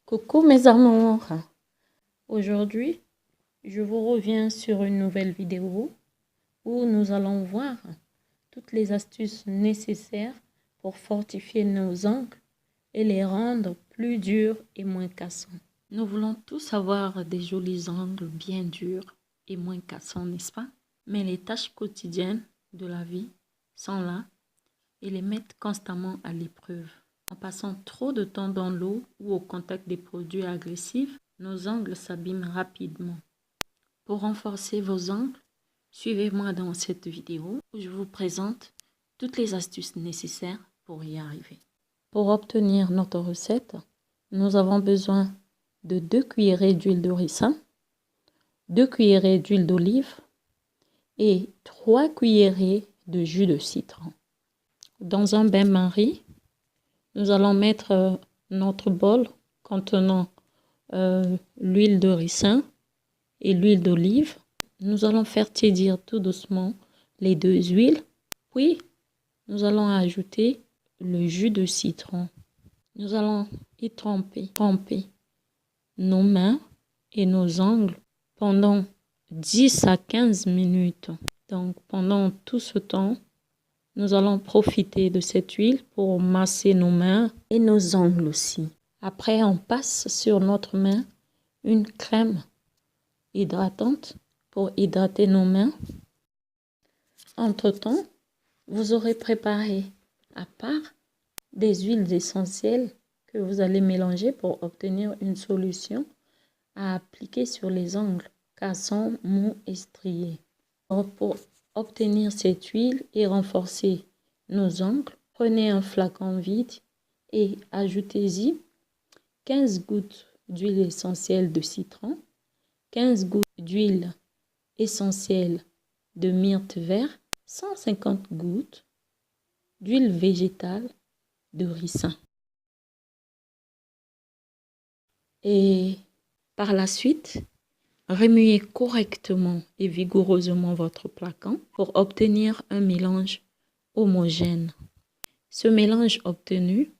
Coucou mes amours, aujourd'hui je vous reviens sur une nouvelle vidéo où nous allons voir toutes les astuces nécessaires pour fortifier nos ongles et les rendre plus durs et moins cassants. Nous voulons tous avoir des jolis ongles bien durs et moins cassants, n'est-ce pas? Mais les tâches quotidiennes de la vie sont là et les mettent constamment à l'épreuve. En passant trop de temps dans l'eau ou au contact des produits agressifs, nos ongles s'abîment rapidement. Pour renforcer vos ongles, suivez-moi dans cette vidéo où je vous présente toutes les astuces nécessaires pour y arriver. Pour obtenir notre recette, nous avons besoin de 2 cuillerées d'huile de ricin, 2 cuillerées d'huile d'olive et 3 cuillerées de jus de citron. Dans un bain-marie, nous allons mettre notre bol contenant l'huile de ricin et l'huile d'olive. Nous allons faire tiédir tout doucement les deux huiles. Puis, nous allons ajouter le jus de citron. Nous allons y tremper nos mains et nos ongles pendant 10 à 15 minutes. Donc, pendant tout ce temps, nous allons profiter de cette huile pour masser nos mains et nos ongles aussi. Après, on passe sur notre main une crème hydratante pour hydrater nos mains. Entre-temps, vous aurez préparé à part des huiles essentielles que vous allez mélanger pour obtenir une solution à appliquer sur les ongles cassants, mous et striés. Pour obtenir cette huile et renforcer nos ongles, prenez un flacon vide et ajoutez-y 15 gouttes d'huile essentielle de citron, 15 gouttes d'huile essentielle de myrte vert, 150 gouttes d'huile végétale de ricin. Et par la suite, remuez correctement et vigoureusement votre flacon pour obtenir un mélange homogène. Ce mélange obtenu,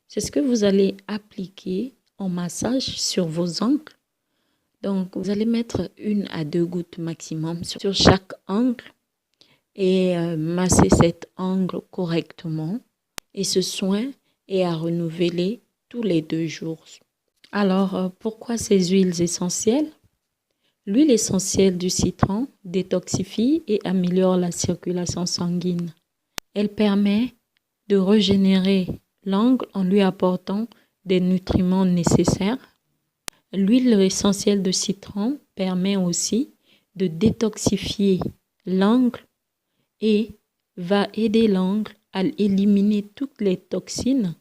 c'est ce que vous allez appliquer en massage sur vos ongles. Donc, vous allez mettre 1 à 2 gouttes maximum sur chaque ongle et masser cet ongle correctement. Et ce soin est à renouveler tous les 2 jours. Alors, pourquoi ces huiles essentielles? L'huile essentielle du citron détoxifie et améliore la circulation sanguine. Elle permet de régénérer l'ongle en lui apportant des nutriments nécessaires. L'huile essentielle de citron permet aussi de détoxifier l'ongle et va aider l'ongle à éliminer toutes les toxines,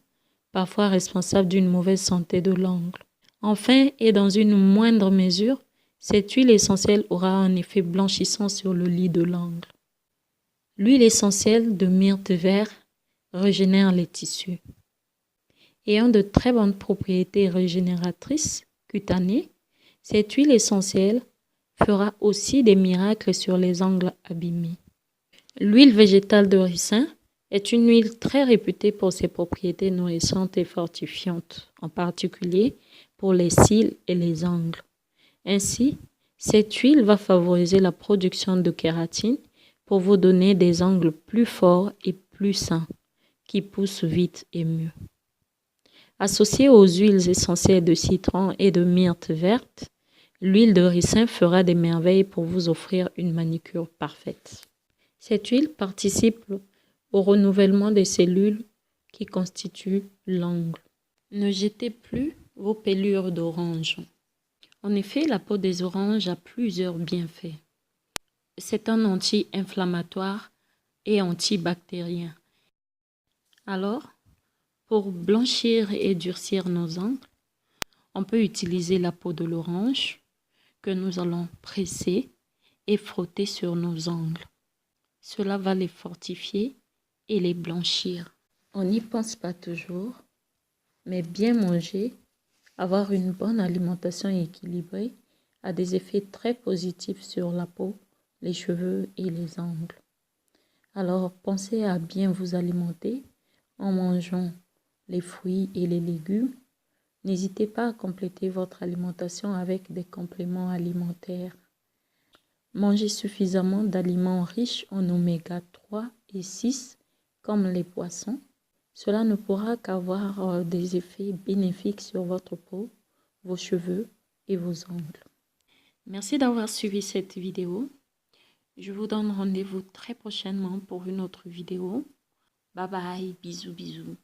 parfois responsables d'une mauvaise santé de l'ongle. Enfin, et dans une moindre mesure, cette huile essentielle aura un effet blanchissant sur le lit de l'ongle. L'huile essentielle de myrte vert régénère les tissus. Ayant de très bonnes propriétés régénératrices cutanées, cette huile essentielle fera aussi des miracles sur les ongles abîmés. L'huile végétale de ricin est une huile très réputée pour ses propriétés nourrissantes et fortifiantes, en particulier pour les cils et les ongles. Ainsi, cette huile va favoriser la production de kératine pour vous donner des ongles plus forts et plus sains, qui poussent vite et mieux. Associée aux huiles essentielles de citron et de myrte verte, l'huile de ricin fera des merveilles pour vous offrir une manicure parfaite. Cette huile participe au renouvellement des cellules qui constituent l'ongle. Ne jetez plus vos pelures d'orange. En effet, la peau des oranges a plusieurs bienfaits. C'est un anti-inflammatoire et antibactérien. Alors, pour blanchir et durcir nos ongles, on peut utiliser la peau de l'orange que nous allons presser et frotter sur nos ongles. Cela va les fortifier et les blanchir. On n'y pense pas toujours, mais bien manger, avoir une bonne alimentation équilibrée a des effets très positifs sur la peau, les cheveux et les ongles. Alors, pensez à bien vous alimenter en mangeant les fruits et les légumes, N'hésitez pas à compléter votre alimentation avec des compléments alimentaires. Mangez suffisamment d'aliments riches en oméga 3 et 6 comme les poissons. Cela ne pourra qu'avoir des effets bénéfiques sur votre peau, vos cheveux et vos ongles. Merci d'avoir suivi cette vidéo. Je vous donne rendez-vous très prochainement pour une autre vidéo. Bye bye, bisous bisous.